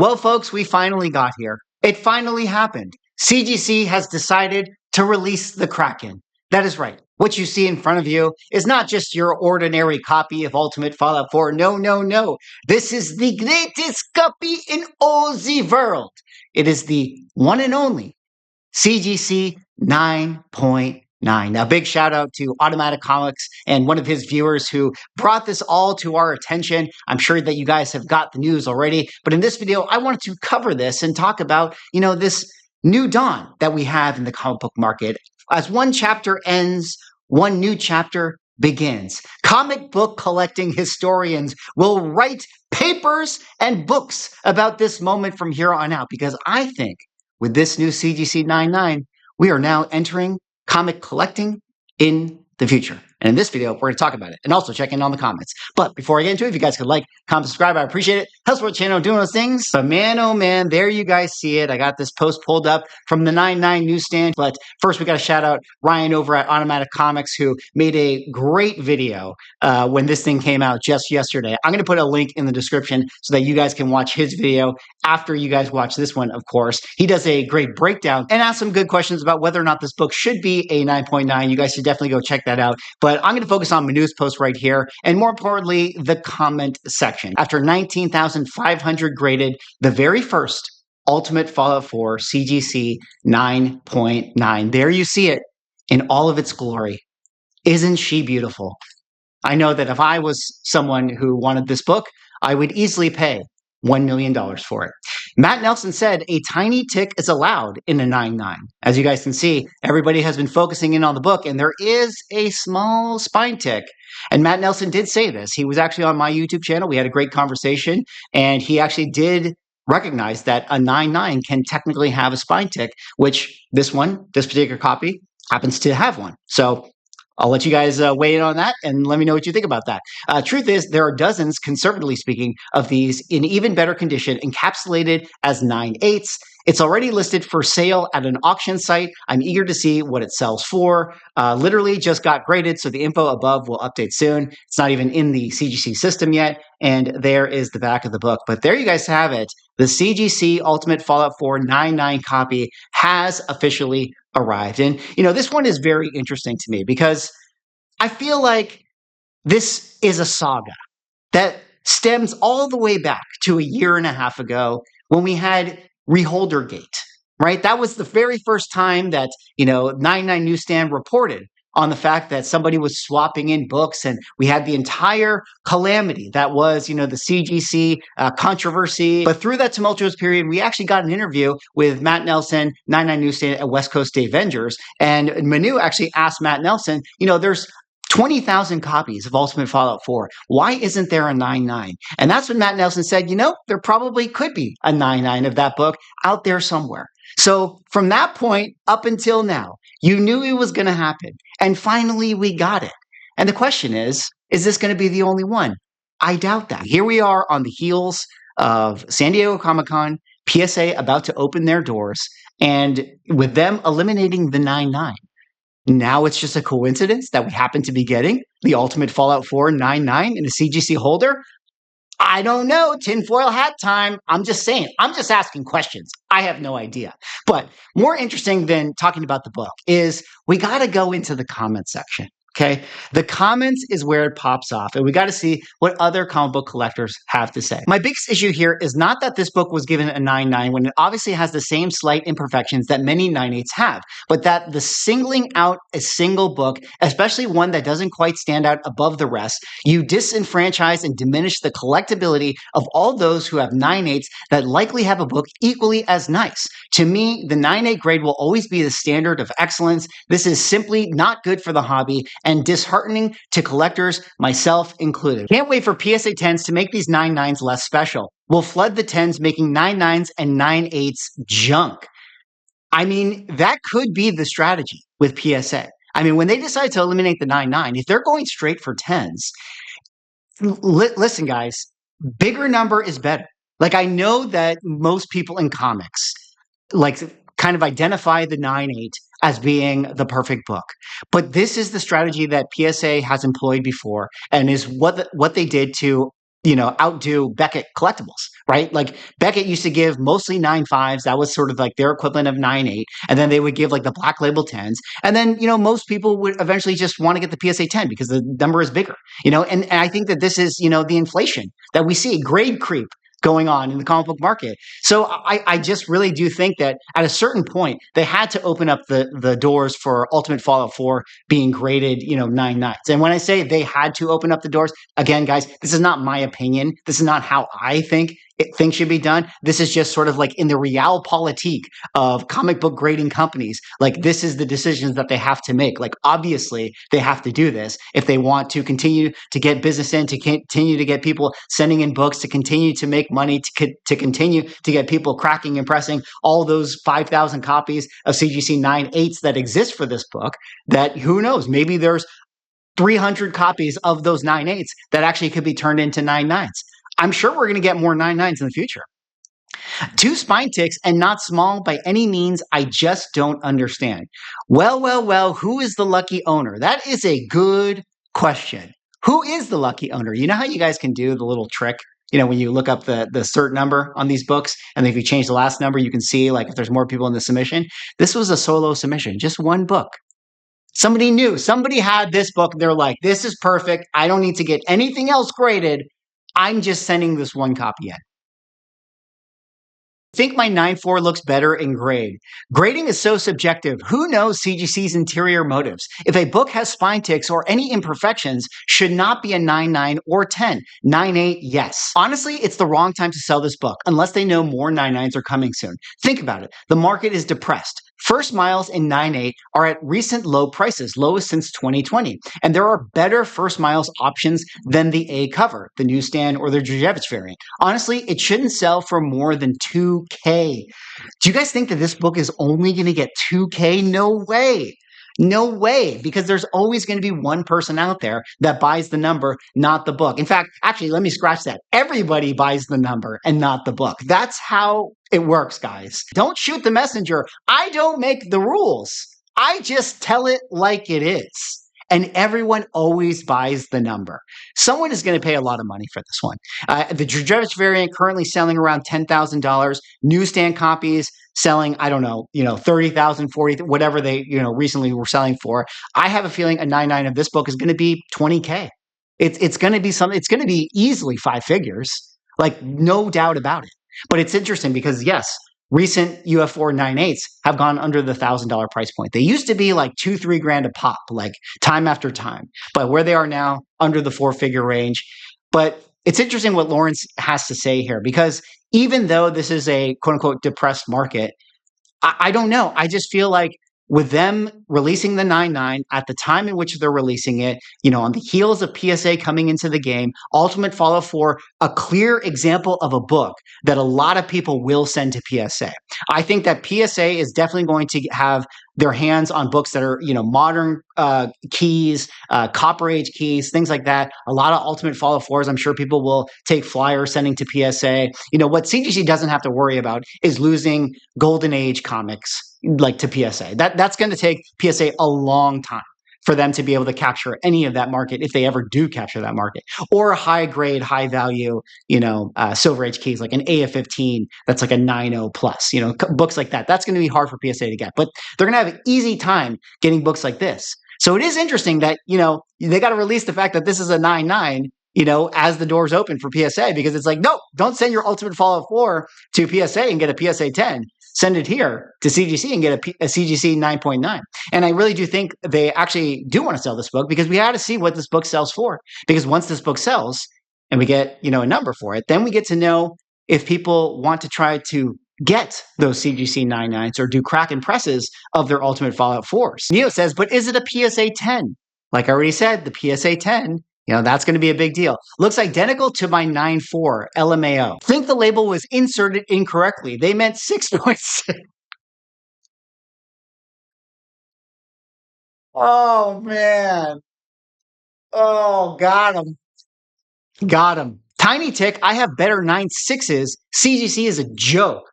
Well, folks, we finally got here. It finally happened. CGC has decided to release the Kraken. That is right. What you see in front of you is not just your ordinary copy of Ultimate Fallout 4. No, no, no. This is the greatest copy in all the world. It is the one and only CGC 9.9. Now, big shout out to Automatic Comics and one of his viewers who brought this all to our attention. I'm sure that you guys have got the news already, but in this video, I wanted to cover this and talk about, this new dawn that we have in the comic book market. As one chapter ends, one new chapter begins. Comic book collecting historians will write papers and books about this moment from here on out, because I think with this new CGC 9.9, we are now entering comic collecting in the future. And in this video, we're going to talk about it and also check in on the comments. But before I get into it, if you guys could like, comment, subscribe, I appreciate it. Helps support the channel doing those things. But man, oh man, there you guys see it. I got this post pulled up from the 9.9 Newsstand. But first, we got to shout out Ryan over at Automatic Comics, who made a great video when this thing came out just yesterday. I'm going to put a link in the description so that you guys can watch his video after you guys watch this one, of course. He does a great breakdown and asks some good questions about whether or not this book should be a 9.9. You guys should definitely go check that out. But I'm going to focus on Manu's post right here, and more importantly, the comment section. After 19,500 graded, the very first Ultimate Fallout 4 CGC 9.9. There you see it in all of its glory. Isn't she beautiful? I know that if I was someone who wanted this book, I would easily pay $1 million for it. Matt Nelson said a tiny tick is allowed in a 9.9. As you guys can see, everybody has been focusing in on the book, and there is a small spine tick. And Matt Nelson did say this. He was actually on my YouTube channel. We had a great conversation, and he actually did recognize that a 9.9 can technically have a spine tick, which this particular copy, happens to have one. So I'll let you guys weigh in on that and let me know what you think about that. Truth is, there are dozens, conservatively speaking, of these in even better condition, encapsulated as 9/8. It's already listed for sale at an auction site. I'm eager to see what it sells for. Literally just got graded, so the info above will update soon. It's not even in the CGC system yet, and there is the back of the book. But there you guys have it. The CGC Ultimate Fallout 4 9.9 copy has officially arrived. And, this one is very interesting to me because I feel like this is a saga that stems all the way back to a year and a half ago when we had Reholdergate, right? That was the very first time that, 9.9 Newsstand reported on the fact that somebody was swapping in books, and we had the entire calamity that was, the CGC controversy. But through that tumultuous period, we actually got an interview with Matt Nelson, 9.9 Newsstand at West Coast Avengers, and Manu actually asked Matt Nelson, there's 20,000 copies of Ultimate Fallout 4. Why isn't there a 9.9? And that's when Matt Nelson said, there probably could be a 9.9 of that book out there somewhere. So from that point up until now, you knew it was going to happen. And finally, we got it. And the question is this going to be the only one? I doubt that. Here we are on the heels of San Diego Comic-Con, PSA about to open their doors, and with them eliminating the 9.9. Now it's just a coincidence that we happen to be getting the Ultimate Fallout 4 9.9 in a CGC holder? I don't know. Tinfoil hat time. I'm just saying. I'm just asking questions. I have no idea. But more interesting than talking about the book is we got to go into the comment section. Okay, the comments is where it pops off, and we got to see what other comic book collectors have to say. My biggest issue here is not that this book was given a 9.9 when it obviously has the same slight imperfections that many 9.8s have, but that the singling out a single book, especially one that doesn't quite stand out above the rest, you disenfranchise and diminish the collectability of all those who have 9.8s that likely have a book equally as nice. To me, the 9.8 grade will always be the standard of excellence. This is simply not good for the hobby and disheartening to collectors, myself included. Can't wait for PSA 10s to make these 9.9s less special. We'll flood the 10s, making 9.9s and 9.8s junk. I mean, that could be the strategy with PSA. I mean, when they decide to eliminate the 9.9, if they're going straight for 10s, listen, guys, bigger number is better. Like, I know that most people in comics kind of identify the 9.8 as being the perfect book. But this is the strategy that PSA has employed before, and is what they did to outdo Beckett Collectibles, right? Like Beckett used to give mostly 9.5s. That was sort of like their equivalent of 9.8. And then they would give like the black label 10s. And then, most people would eventually just want to get the PSA 10 because the number is bigger, and I think that this is, the inflation that we see, grade creep going on in the comic book market. So I just really do think that at a certain point, they had to open up the doors for Ultimate Fallout 4 being graded, 9.9s. And when I say they had to open up the doors, again, guys, this is not my opinion. This is not how I think things should be done. This is just sort of like in the realpolitik of comic book grading companies. Like, this is the decisions that they have to make. Like, obviously, they have to do this if they want to continue to get business in, to continue to get people sending in books, to continue to make money, to continue to get people cracking and pressing all those 5,000 copies of CGC 9.8s that exist for this book. That, who knows, maybe there's 300 copies of those 9.8s that actually could be turned into 9.9s. I'm sure we're going to get more 9.9s in the future. 2 spine ticks and not small by any means. I just don't understand. Well, who is the lucky owner? That is a good question. Who is the lucky owner? You know how you guys can do the little trick? When you look up the cert number on these books, and if you change the last number, you can see like if there's more people in the submission. This was a solo submission, just one book. Somebody knew, somebody had this book. They're like, this is perfect. I don't need to get anything else graded. I'm just sending this one copy in. I think my 9.4 looks better in grade. Grading is so subjective. Who knows CGC's interior motives? If a book has spine ticks or any imperfections, should not be a 9.9 or 10. 9.8, yes. Honestly, it's the wrong time to sell this book, unless they know more 9.9s are coming soon. Think about it. The market is depressed. First miles in 9.8 are at recent low prices, lowest since 2020. And there are better first miles options than the A cover, the Newsstand, or the Djurjevic variant. Honestly, it shouldn't sell for more than 2K. Do you guys think that this book is only going to get 2K? No way. No way, because there's always going to be one person out there that buys the number, not the book. In fact, actually, let me scratch that. Everybody buys the number and not the book. That's how it works, guys. Don't shoot the messenger. I don't make the rules. I just tell it like it is. And everyone always buys the number. Someone is going to pay a lot of money for this one. The Djurjevic variant currently selling around $10,000. Newsstand copies selling, I don't know, 30,000, 40, whatever they, recently were selling for. I have a feeling a 9.9 of this book is going to be 20K. It's going to be something. It's going to be easily 5 figures, like no doubt about it. But it's interesting because yes, recent UF4 9.8s have gone under the $1,000 price point. They used to be like $2-3 grand a pop, like time after time. But where they are now, under the 4-figure range. But it's interesting what Lawrence has to say here, because even though this is a quote unquote depressed market, I don't know. I just feel like with them releasing the 9.9 at the time in which they're releasing it, on the heels of PSA coming into the game, Ultimate Fallout 4, a clear example of a book that a lot of people will send to PSA. I think that PSA is definitely going to have their hands on books that are, modern keys, Copper Age keys, things like that. A lot of Ultimate Fallout 4s, I'm sure people will take flyers sending to PSA. What CGC doesn't have to worry about is losing Golden Age comics like to PSA. That's going to take PSA a long time for them to be able to capture any of that market, if they ever do capture that market, or high grade, high value, Silver Age keys like an AF15 that's like a 9.0 plus, books like that. That's going to be hard for PSA to get, but they're going to have an easy time getting books like this. So it is interesting that, they got to release the fact that this is a 9.9, as the doors open for PSA, because it's like, no, don't send your Ultimate Fallout 4 to PSA and get a PSA 10. Send it here to CGC and get a CGC 9.9. And I really do think they actually do want to sell this book, because we got to see what this book sells for. Because once this book sells and we get, a number for it, then we get to know if people want to try to get those CGC 9.9s or do crack and presses of their Ultimate Fallout 4s. Neo says, but is it a PSA 10? Like I already said, the PSA 10, that's going to be a big deal. Looks identical to my 9.4 LMAO. Think the label was inserted incorrectly. They meant 6.6. Oh, man. Oh, got him. Got him. Tiny Tick, I have better 9.6s. CGC is a joke.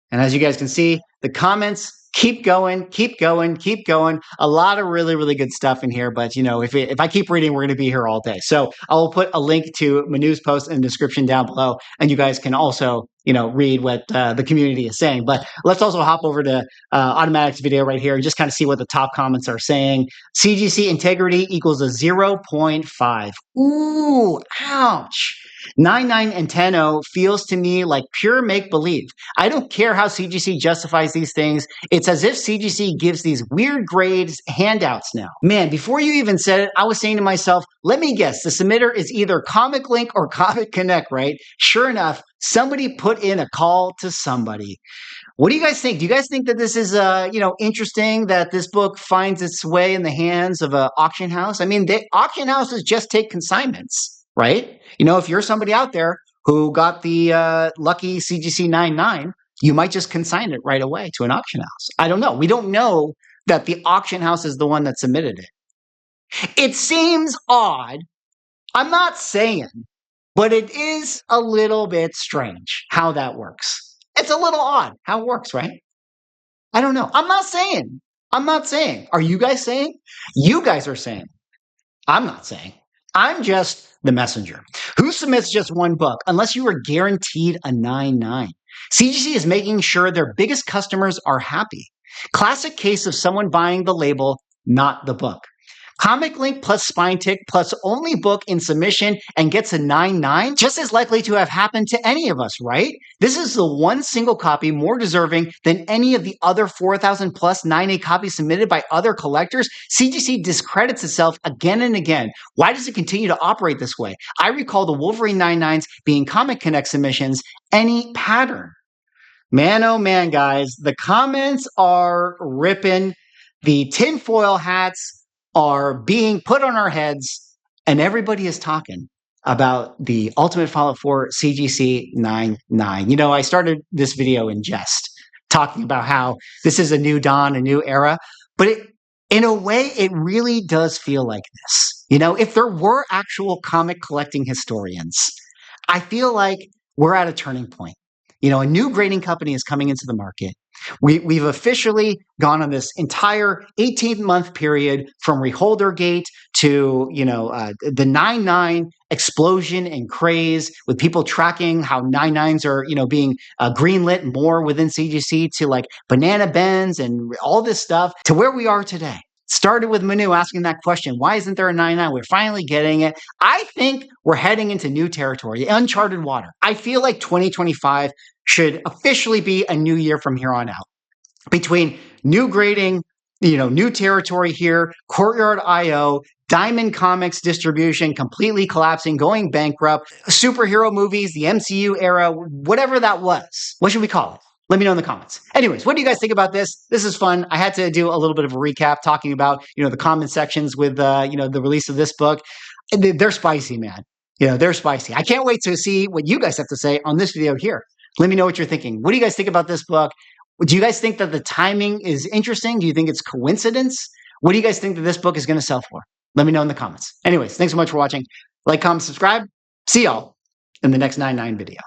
And as you guys can see, the comments keep going, keep going, keep going. A lot of really, really good stuff in here. But, if I keep reading, we're going to be here all day. So I will put a link to Manu's post in the description down below. And you guys can also, read what the community is saying. But let's also hop over to Automatic's video right here and just kind of see what the top comments are saying. CGC integrity equals a 0.5. Ooh, ouch. 99 and 10.0 feels to me like pure make-believe. I don't care how CGC justifies these things. It's as if CGC gives these weird grades handouts now. Man, before you even said it, I was saying to myself, let me guess, the submitter is either Comic Link or Comic Connect, right? Sure enough, somebody put in a call to somebody. What do you guys think? Do you guys think that this is, interesting that this book finds its way in the hands of an auction house? I mean, auction houses just take consignments. Right? If you're somebody out there who got the lucky CGC 99, you might just consign it right away to an auction house. I don't know. We don't know that the auction house is the one that submitted it. It seems odd. I'm not saying, but it is a little bit strange how that works. It's a little odd how it works, right? I don't know. I'm not saying. Are you guys saying? You guys are saying. I'm not saying. I'm just the messenger. Who submits just one book unless you are guaranteed a 9.9? CGC is making sure their biggest customers are happy. Classic case of someone buying the label, not the book. Comic Link plus Spine Tick plus only book in submission and gets a 9.9, just as likely to have happened to any of us, right? This is the one single copy more deserving than any of the other 4,000 plus 9A copies submitted by other collectors. CGC discredits itself again and again. Why does it continue to operate this way? I recall the Wolverine 9.9s being Comic Connect submissions. Any pattern? Man, oh man, guys, the comments are ripping. The tinfoil hats are being put on our heads, and everybody is talking about the Ultimate Fallout 4 CGC 9.9. I started this video in jest, talking about how this is a new dawn, a new era, but in a way, it really does feel like this. If there were actual comic collecting historians, I feel like we're at a turning point. A new grading company is coming into the market. We've officially gone on this entire 18-month period from Reholdergate to, the 9.9 explosion and craze with people tracking how 9.9s are, being greenlit more within CGC to like banana bends and all this stuff to where we are today. Started with Manu asking that question, why isn't there a 9.9? We're finally getting it. I think we're heading into new territory, uncharted water. I feel like 2025 should officially be a new year from here on out. Between new grading, new territory here, Courtyard IO, Diamond Comics distribution completely collapsing, going bankrupt, superhero movies, the MCU era, whatever that was. What should we call it? Let me know in the comments. Anyways, what do you guys think about this? This is fun. I had to do a little bit of a recap talking about, the comment sections with, the release of this book. They're spicy, man. They're spicy. I can't wait to see what you guys have to say on this video here. Let me know what you're thinking. What do you guys think about this book? Do you guys think that the timing is interesting? Do you think it's coincidence? What do you guys think that this book is going to sell for? Let me know in the comments. Anyways, thanks so much for watching. Like, comment, subscribe. See y'all in the next 9.9 video.